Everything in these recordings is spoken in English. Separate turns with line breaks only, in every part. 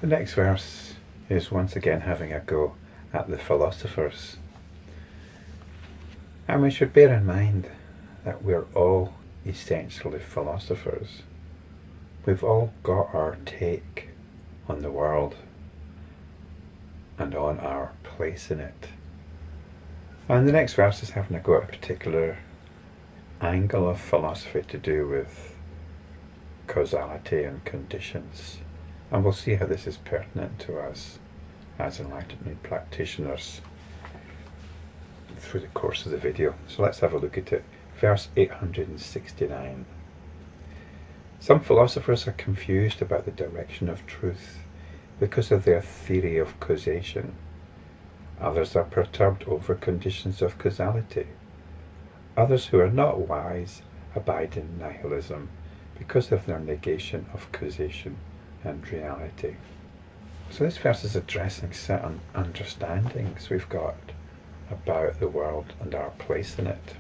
The next verse is once again having a go at the philosophers. And we should bear in mind that we're all essentially philosophers. We've all got our take on the world and on our place in it. And the next verse is having a go at a particular angle of philosophy to do with causality and conditions. And we'll see how this is pertinent to us as enlightenment practitioners through the course of the video. So let's have a look at it. Verse 869. Some philosophers are confused about the direction of truth because of their theory of causation. Others are perturbed over conditions of causality. Others who are not wise abide in nihilism because of their negation of causation and reality. So this verse is addressing certain understandings we've got about the world and our place in it.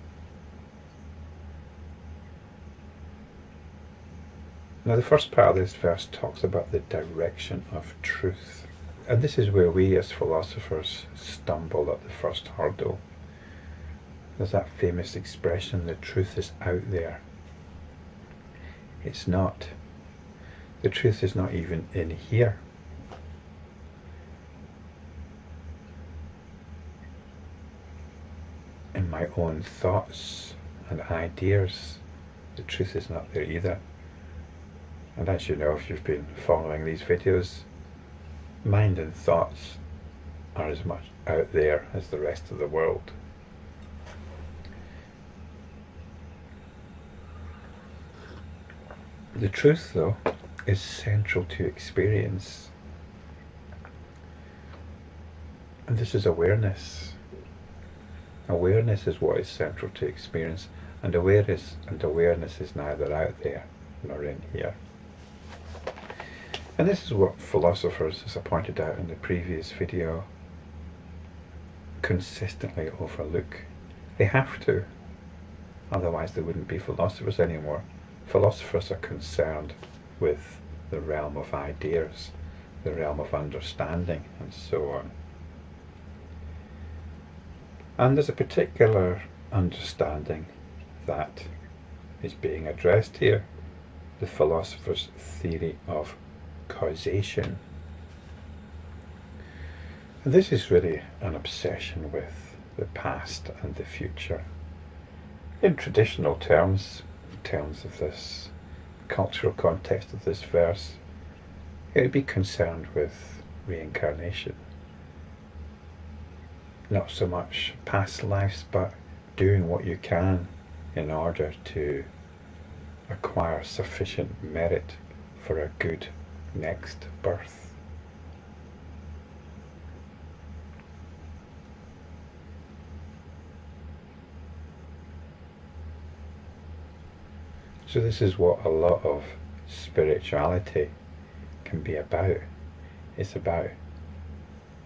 Now the first part of this verse talks about the direction of truth. And this is where we as philosophers stumble at the first hurdle. There's that famous expression, the truth is out there. It's not. The truth is not even in here. In my own thoughts and ideas, the truth is not there either. And as you know, if you've been following these videos, mind and thoughts are as much out there as the rest of the world. The truth, though, is central to experience. And this is awareness. Awareness is what is central to experience, and awareness is neither out there nor in here. And this is what philosophers, as I pointed out in the previous video, consistently overlook. They have to, otherwise they wouldn't be philosophers anymore. Philosophers are concerned with the realm of ideas, the realm of understanding, and so on. And there's a particular understanding that is being addressed here, the philosopher's theory of causation. And this is really an obsession with the past and the future. In traditional terms, in terms of this cultural context of this verse, it would be concerned with reincarnation. Not so much past lives, but doing what you can in order to acquire sufficient merit for a good next birth. So this is what a lot of spirituality can be about. It's about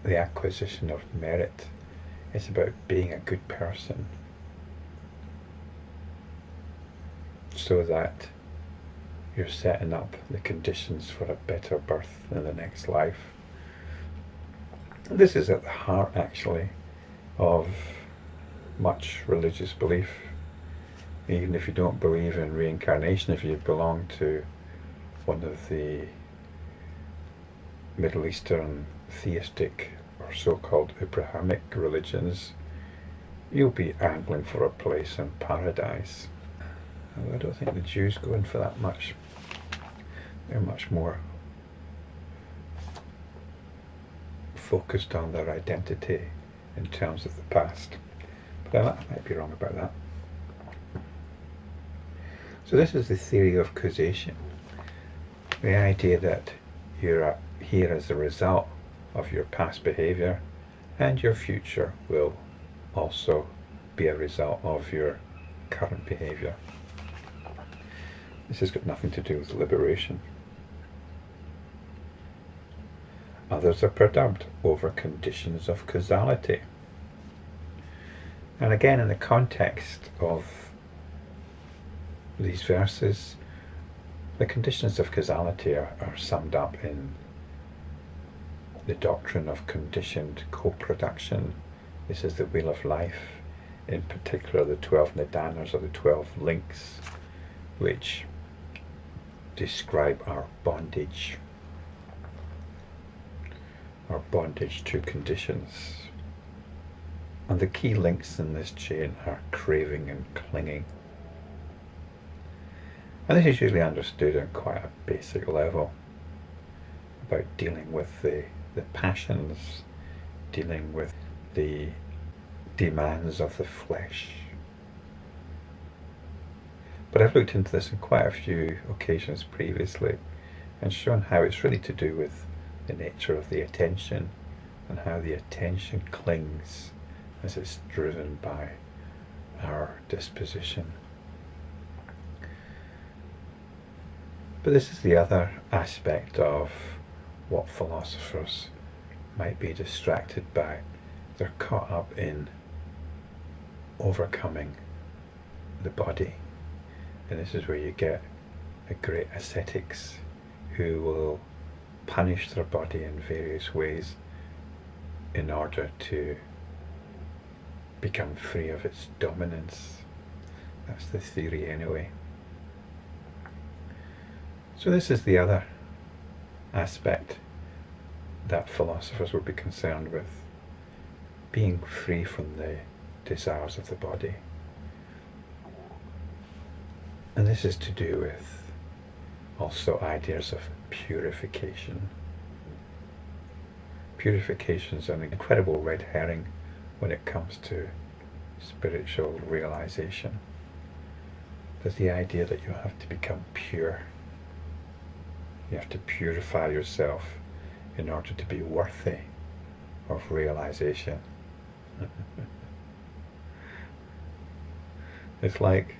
the acquisition of merit. It's about being a good person so that you're setting up the conditions for a better birth in the next life. This is at the heart, actually, of much religious belief. Even if you don't believe in reincarnation, if you belong to one of the Middle Eastern theistic or so-called Abrahamic religions, you'll be angling for a place in paradise. I don't think the Jews go in for that much. They're much more focused on their identity in terms of the past. But I might be wrong about that. So this is the theory of causation. The idea that you're here as a result of your past behaviour, and your future will also be a result of your current behaviour. This has got nothing to do with liberation. Others are perturbed over conditions of causality. And again, in the context of these verses, the conditions of causality are summed up in the doctrine of conditioned co-production. This is the wheel of life, in particular the 12 nidanas, or the 12 links, which describe our bondage to conditions. And the key links in this chain are craving and clinging. And this is usually understood at quite a basic level, about dealing with the passions, dealing with the demands of the flesh. But I've looked into this on quite a few occasions previously and shown how it's really to do with the nature of the attention, and how the attention clings as it's driven by our disposition. But this is the other aspect of what philosophers might be distracted by. They're caught up in overcoming the body. And this is where you get the great ascetics who will punish their body in various ways in order to become free of its dominance. That's the theory anyway. So this is the other aspect that philosophers would be concerned with, being free from the desires of the body. And this is to do with also ideas of purification. Purification is an incredible red herring when it comes to spiritual realization. There's the idea that you have to become pure. You have to purify yourself in order to be worthy of realization. It's like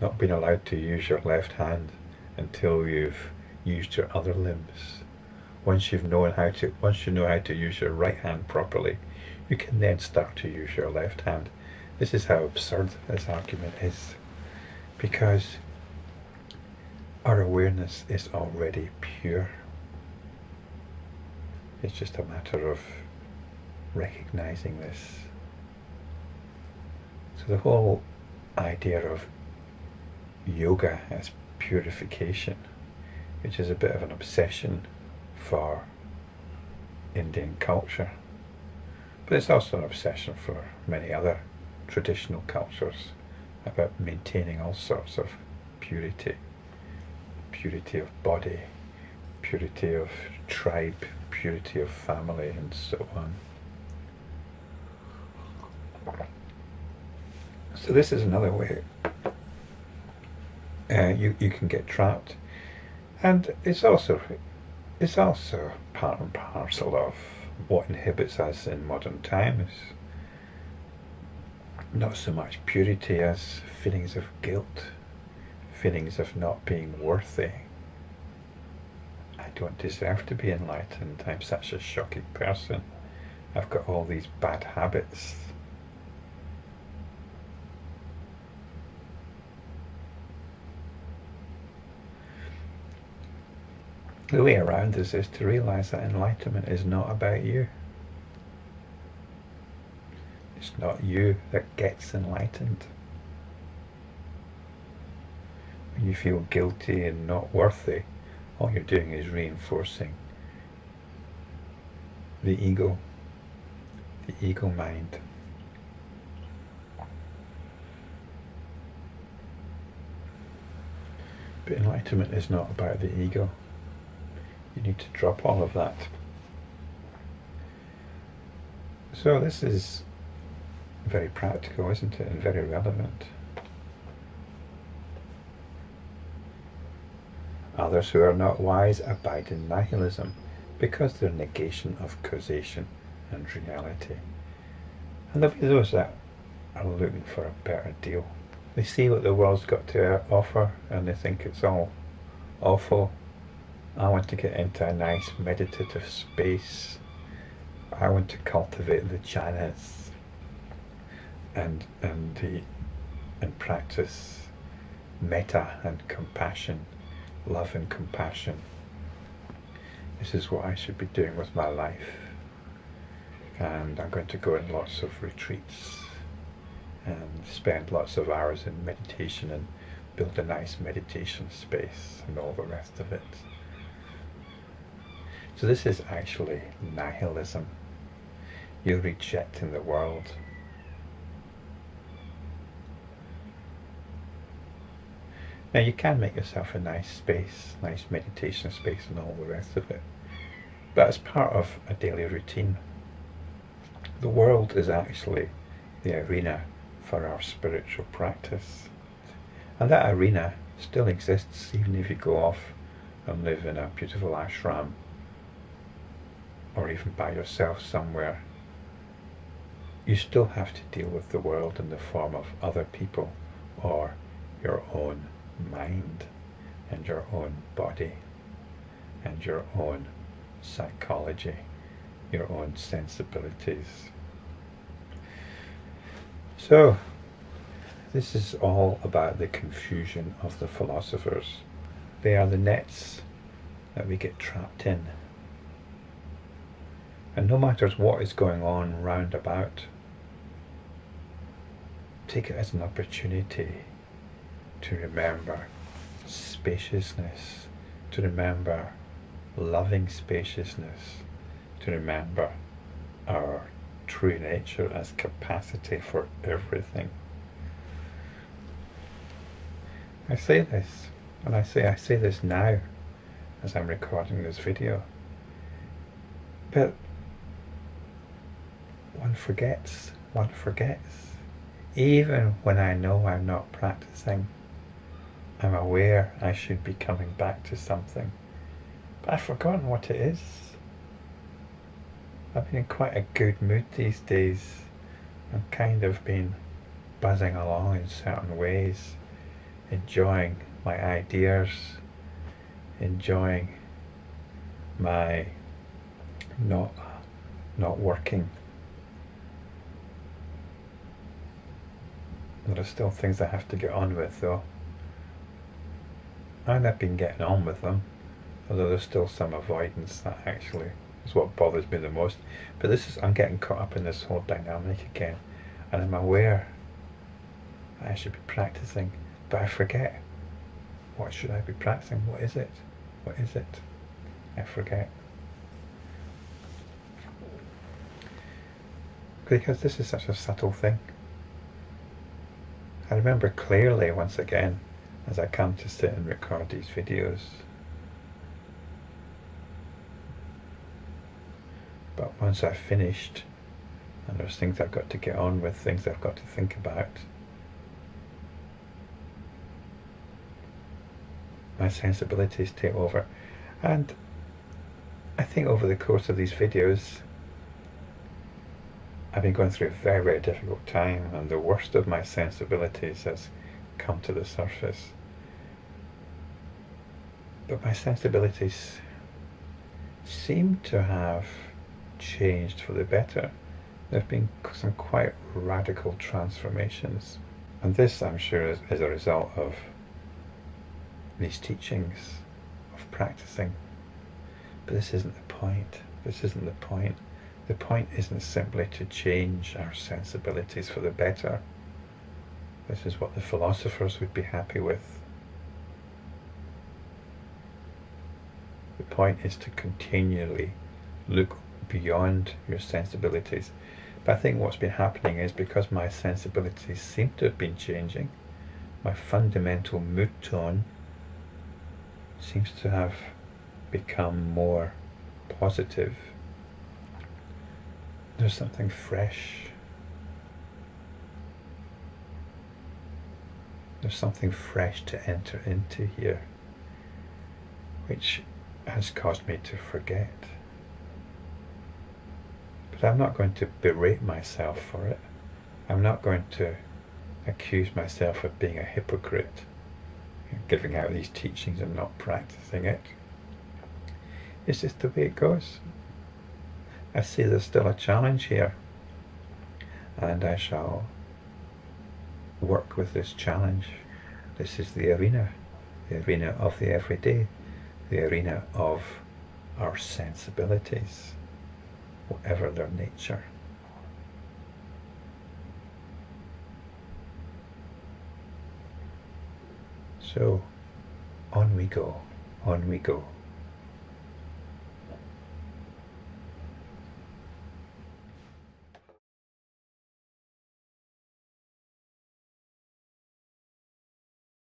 not being allowed to use your left hand until you've used your other limbs. Once you know how to use your right hand properly, you can then start to use your left hand. This is how absurd this argument is, because our awareness is already pure. It's just a matter of recognizing this. So the whole idea of yoga as purification, which is a bit of an obsession for Indian culture, but it's also an obsession for many other traditional cultures, about maintaining all sorts of purity. Purity of body, purity of tribe, purity of family, and so on. So this is another way you can get trapped, and it's also part and parcel of what inhibits us in modern times. Not so much purity as feelings of guilt, feelings of not being worthy. I don't deserve to be enlightened. I'm such a shocking person. I've got all these bad habits. The way around this is to realize that enlightenment is not about you. It's not you that gets enlightened. When you feel guilty and not worthy, all you're doing is reinforcing the ego mind. But enlightenment is not about the ego. You need to drop all of that. So this is very practical, isn't it, and very relevant. Others who are not wise abide in nihilism, because they're negation of causation and reality. And there'll be those that are looking for a better deal. They see what the world's got to offer and they think it's all awful. I want to get into a nice meditative space. I want to cultivate the jhanas and practice metta and compassion, love and compassion. this is what I should be doing with my life. And I'm going to go in lots of retreats and spend lots of hours in meditation and build a nice meditation space and all the rest of it. So this is actually nihilism. You're rejecting the world. Now you can make yourself a nice space, nice meditation space and all the rest of it. But as part of a daily routine, the world is actually the arena for our spiritual practice. And that arena still exists even if you go off and live in a beautiful ashram or even by yourself somewhere. You still have to deal with the world in the form of other people or your own mind and your own body and your own psychology, your own sensibilities. So this is all about the confusion of the philosophers. They are the nets that we get trapped in. And no matter what is going on round about, take it as an opportunity to remember spaciousness, to remember loving spaciousness, to remember our true nature as capacity for everything. I say this, and I say this now as I'm recording this video, but one forgets. Even when I know I'm not practicing, I'm aware I should be coming back to something, but I've forgotten what it is. I've been in quite a good mood these days. I've kind of been buzzing along in certain ways, enjoying my ideas, enjoying my not working. There are still things I have to get on with though. And I've been getting on with them, although there's still some avoidance that actually is what bothers me the most. But I'm getting caught up in this whole dynamic again, and I'm aware I should be practicing, but I forget. What should I be practicing? What is it? I forget. Because this is such a subtle thing. I remember clearly once again as I come to sit and record these videos. But once I've finished, and there's things I've got to get on with, things I've got to think about, my sensibilities take over. And I think over the course of these videos, I've been going through a very, very difficult time, and the worst of my sensibilities has come to the surface. But my sensibilities seem to have changed for the better. There have been some quite radical transformations. And this, I'm sure, is a result of these teachings, of practicing. But this isn't the point. The point isn't simply to change our sensibilities for the better. This is what the philosophers would be happy with. The point is to continually look beyond your sensibilities. But I think what's been happening is because my sensibilities seem to have been changing, my fundamental mood tone seems to have become more positive. There's something fresh. There's something fresh to enter into here, which has caused me to forget. But I'm not going to berate myself for it. I'm not going to accuse myself of being a hypocrite, giving out these teachings and not practicing it. It's just the way it goes. I see there's still a challenge here, and I shall work with this challenge. This is the arena of the everyday, the arena of our sensibilities, whatever their nature. So on we go, on we go.